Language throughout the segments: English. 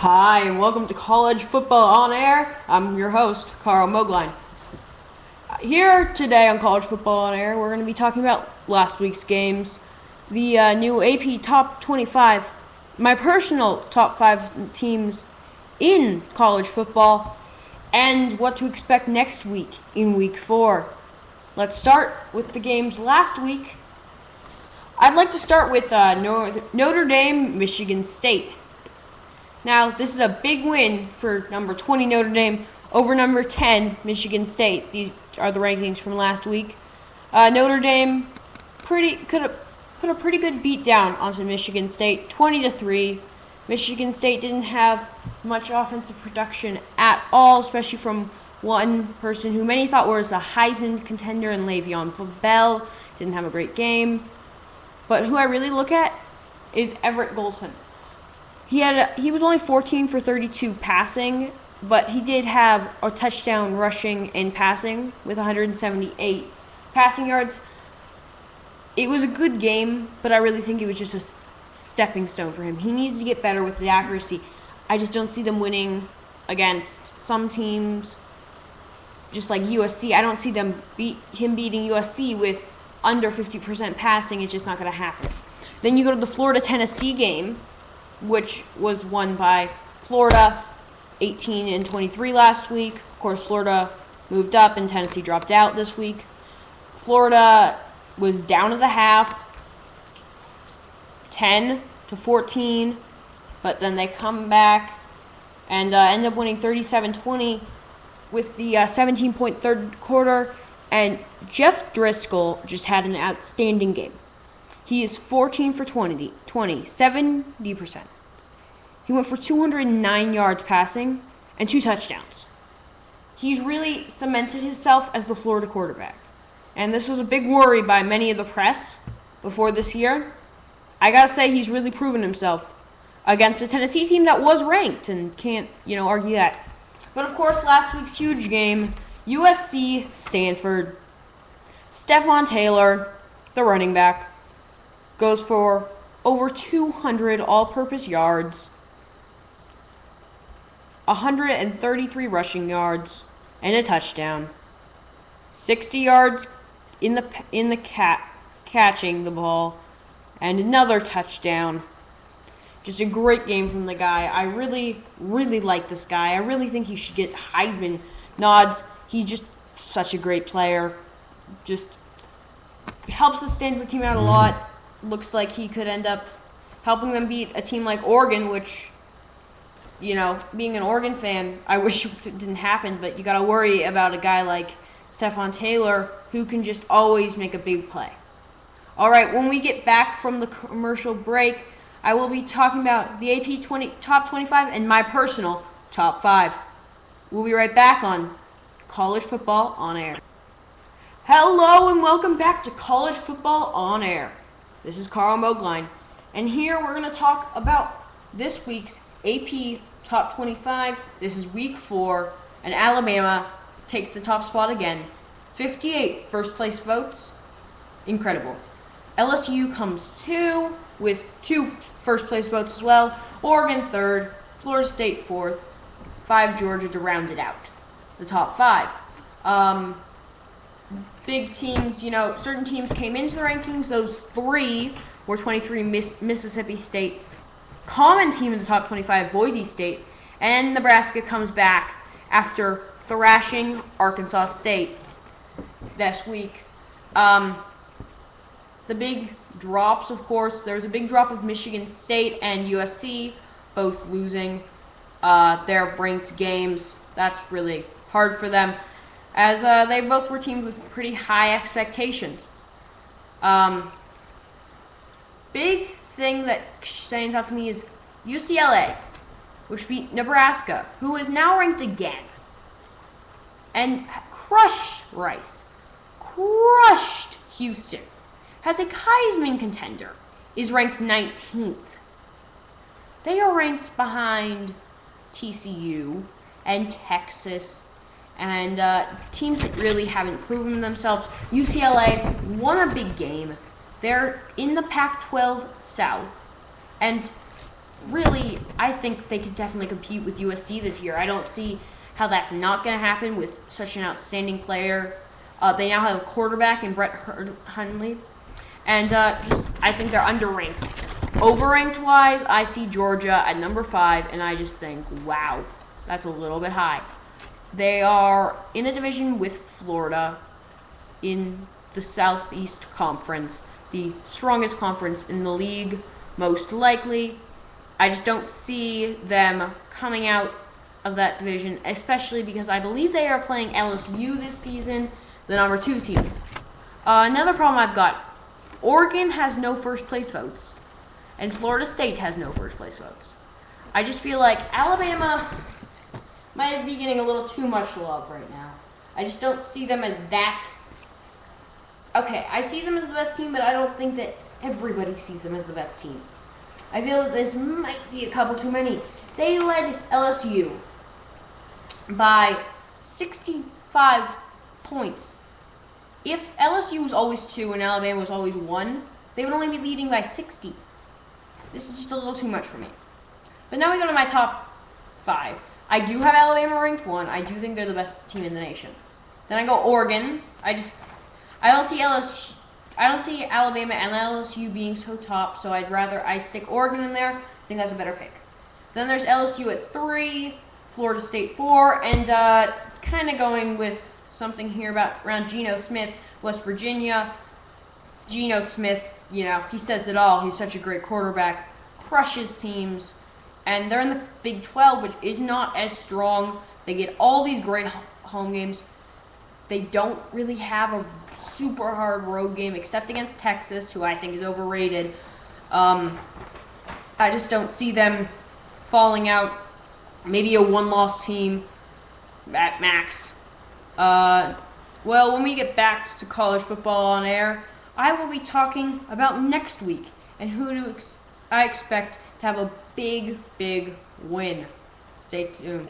Hi, and welcome to College Football on Air. I'm your host, Carl Mogline. Here today on College Football on Air, we're going to be talking about last week's games, the new AP Top 25, my personal top 5 teams in college football, and what to expect next week in Week 4. Let's start with the games last week. I'd like to start with Notre Dame, Michigan State. Now, this is a big win for number 20 Notre Dame over number 10 Michigan State. These are the rankings from last week. Notre Dame could have put a pretty good beat down onto Michigan State, 20-3. Michigan State didn't have much offensive production at all, especially from one person who many thought was a Heisman contender in Le'Veon Bell. Didn't have a great game. But who I really look at is Everett Golson. He was only 14 for 32 passing, but he did have a touchdown rushing and passing with 178 passing yards. It was a good game, but I really think it was just a stepping stone for him. He needs to get better with the accuracy. I just don't see them winning against some teams, just like USC. I don't see them beating USC with under 50% passing. It's just not going to happen. Then you go to the Florida-Tennessee game, which was won by Florida 18-23 last week. Of course, Florida moved up and Tennessee dropped out this week. Florida was down at the half, 10-14, but then they come back and end up winning 37-20 with the 17-point third quarter. And Jeff Driscoll just had an outstanding game. He is 14 for 20, 70%. He went for 209 yards passing and 2 touchdowns. He's really cemented himself as the Florida quarterback. And this was a big worry by many of the press before this year. I gotta say, he's really proven himself against a Tennessee team that was ranked and can't, argue that. But of course, last week's huge game, USC Stanford. Stephon Taylor, the running back, goes for over 200 all-purpose yards, 133 rushing yards, and a touchdown. 60 yards in the catching the ball, and another touchdown. Just a great game from the guy. I really, really like this guy. I really think he should get Heisman nods. He's just such a great player. Just helps the Stanford team out a lot. Looks like he could end up helping them beat a team like Oregon, which, being an Oregon fan, I wish it didn't happen, but you got to worry about a guy like Stephon Taylor who can just always make a big play. All right, when we get back from the commercial break, I will be talking about the AP Top 25 and my personal Top 5. We'll be right back on College Football on Air. Hello and welcome back to College Football on Air. This is Carl Mogline, and here we're going to talk about this week's AP Top 25. This is Week 4, and Alabama takes the top spot again. 58 first place votes. Incredible. LSU comes 2 with 2 first place votes as well. Oregon 3rd, Florida State 4th, 5 Georgia to round it out. The top 5. Big teams, certain teams came into the rankings. Those 3 were 23 Mississippi State, common team in the top 25 Boise State, and Nebraska comes back after thrashing Arkansas State this week. The big drops, of course, there was a big drop of Michigan State and USC, both losing their ranked games. That's really hard for them, as they both were teams with pretty high expectations. Big thing that stands out to me is UCLA, which beat Nebraska, who is now ranked again, and crushed Rice, crushed Houston, has a Heisman contender, is ranked 19th. They are ranked behind TCU and Texas and teams that really haven't proven themselves. UCLA won a big game. They're in the Pac-12 South, and really I think they could definitely compete with USC this year. I don't see how that's not going to happen with such an outstanding player. They now have a quarterback in Brett Hundley. And I think they're underranked. Overranked wise, I see Georgia at number 5, and I just think, wow, that's a little bit high. They are in a division with Florida in the Southeast Conference, the strongest conference in the league, most likely. I just don't see them coming out of that division, especially because I believe they are playing LSU this season, the number 2 team. Another problem I've got, Oregon has no first place votes, and Florida State has no first place votes. I just feel like Alabama might be getting a little too much love right now. I just don't see them as that. Okay, I see them as the best team, but I don't think that everybody sees them as the best team. I feel that this might be a couple too many. They led LSU by 65 points. If LSU was always 2 and Alabama was always 1, they would only be leading by 60. This is just a little too much for me. But now we go to my top 5. I do have Alabama ranked 1. I do think they're the best team in the nation. Then I go Oregon. I don't see Alabama and LSU being so top, so I'd stick Oregon in there. I think that's a better pick. Then there's LSU at 3, Florida State 4, and kind of going with something here around Geno Smith, West Virginia. Geno Smith, he says it all. He's such a great quarterback, crushes teams, and they're in the Big 12, which is not as strong. They get all these great home games. They don't really have a super hard road game except against Texas, who I think is overrated. I just don't see them falling out. Maybe a 1-loss team at max. Well, when we get back to college football on air, I will be talking about next week and who I expect to have a big, big win. Stay tuned.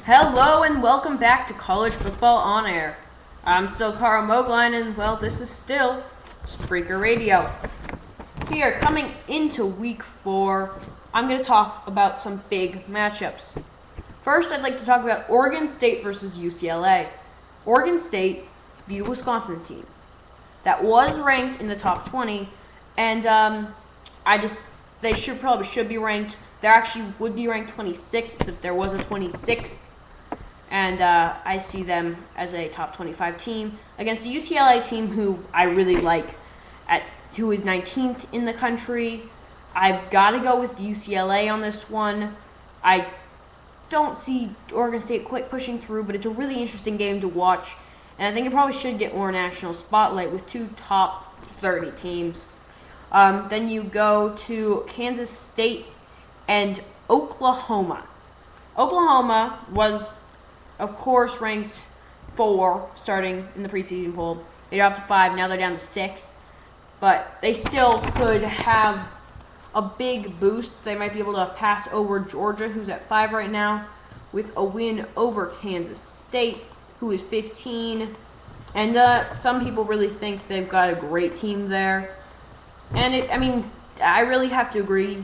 Hello and welcome back to College Football on Air. I'm still Carl Mogline, and well, this is still Spreaker Radio. Here, coming into week 4, I'm going to talk about some big matchups. First, I'd like to talk about Oregon State versus UCLA. Oregon State beat a Wisconsin team that was ranked in the top 20, and they probably should be ranked. They actually would be ranked 26th if there was a 26th. And I see them as a top 25 team against a UCLA team who I really like, who is 19th in the country. I've got to go with UCLA on this one. I don't see Oregon State quite pushing through, but it's a really interesting game to watch. And I think it probably should get more national spotlight with 2 top 30 teams. Then you go to Kansas State and Oklahoma. Oklahoma was, of course, ranked 4 starting in the preseason poll. They dropped to 5, now they're down to 6. But they still could have a big boost. They might be able to pass over Georgia, who's at 5 right now, with a win over Kansas State, who is 15. And some people really think they've got a great team there. And I really have to agree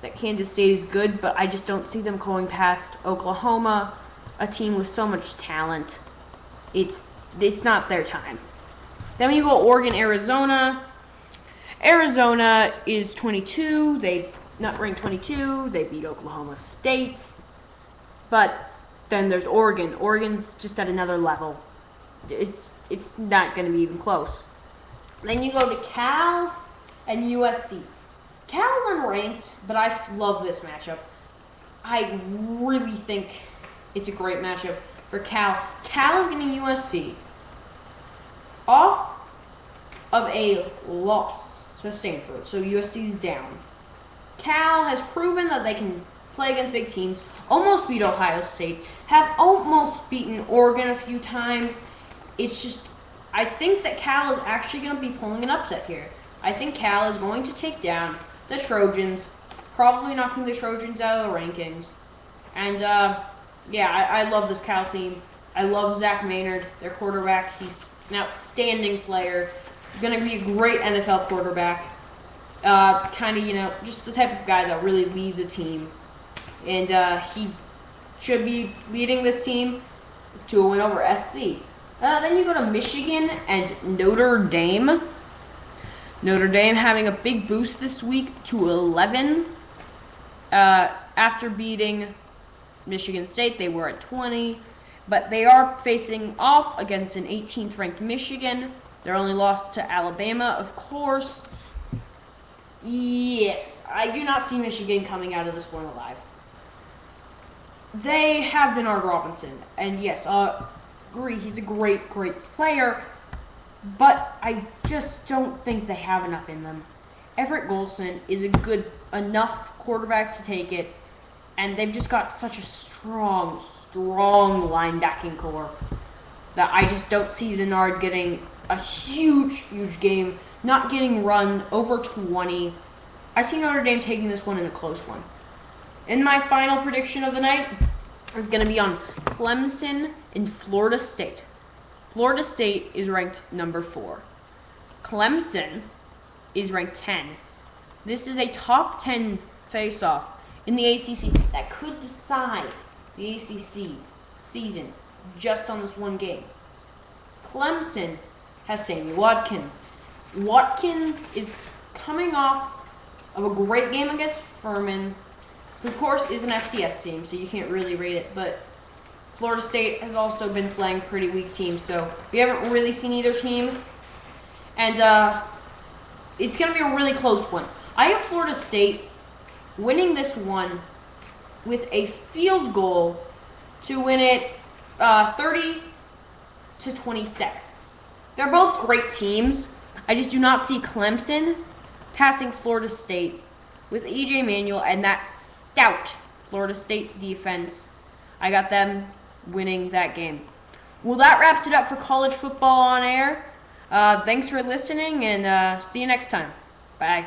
that Kansas State is good, but I just don't see them going past Oklahoma, a team with so much talent. It's not their time. Then when you go Oregon, Arizona. Arizona is 22. They not ranked 22. They beat Oklahoma State. But then there's Oregon. Oregon's just at another level. It's not going to be even close. Then you go to Cal and USC. Cal's unranked, but I love this matchup. I really think it's a great matchup for Cal. Cal is getting USC off of a loss to Stanford, so USC's down. Cal has proven that they can play against big teams, almost beat Ohio State, have almost beaten Oregon a few times. It's just, I think that Cal is actually going to be pulling an upset here. I think Cal is going to take down the Trojans, probably knocking the Trojans out of the rankings. And, I love this Cal team. I love Zach Maynard, their quarterback. He's an outstanding player. He's going to be a great NFL quarterback. kind of, just the type of guy that really leads a team. And he should be leading this team to a win over SC. Then you go to Michigan and Notre Dame. Notre Dame having a big boost this week to 11. After beating Michigan State, they were at 20. But they are facing off against an 18th ranked Michigan. Their only loss to Alabama, of course. Yes, I do not see Michigan coming out of this one alive. They have Bernard Robinson, and yes, agree, he's a great player, but I just don't think they have enough in them. Everett Golson is a good enough quarterback to take it, and they've just got such a strong linebacking core that I just don't see Bernard getting a huge game, not getting run over 20. I see Notre Dame taking this one in a close one. And my final prediction of the night is going to be on Clemson and Florida State. Florida State is ranked number 4. Clemson is ranked 10. This is a top 10 face-off in the ACC that could decide the ACC season just on this one game. Clemson has Sammy Watkins. Watkins is coming off of a great game against Furman, who of course is an FCS team, so you can't really rate it, but Florida State has also been playing pretty weak teams, so we haven't really seen either team, and it's going to be a really close one. I have Florida State winning this one with a field goal to win it 30-27. They're both great teams. I just do not see Clemson passing Florida State with E.J. Manuel and that stout Florida State defense. I got them winning that game. Well, that wraps it up for college football on air. Thanks for listening, and see you next time. Bye.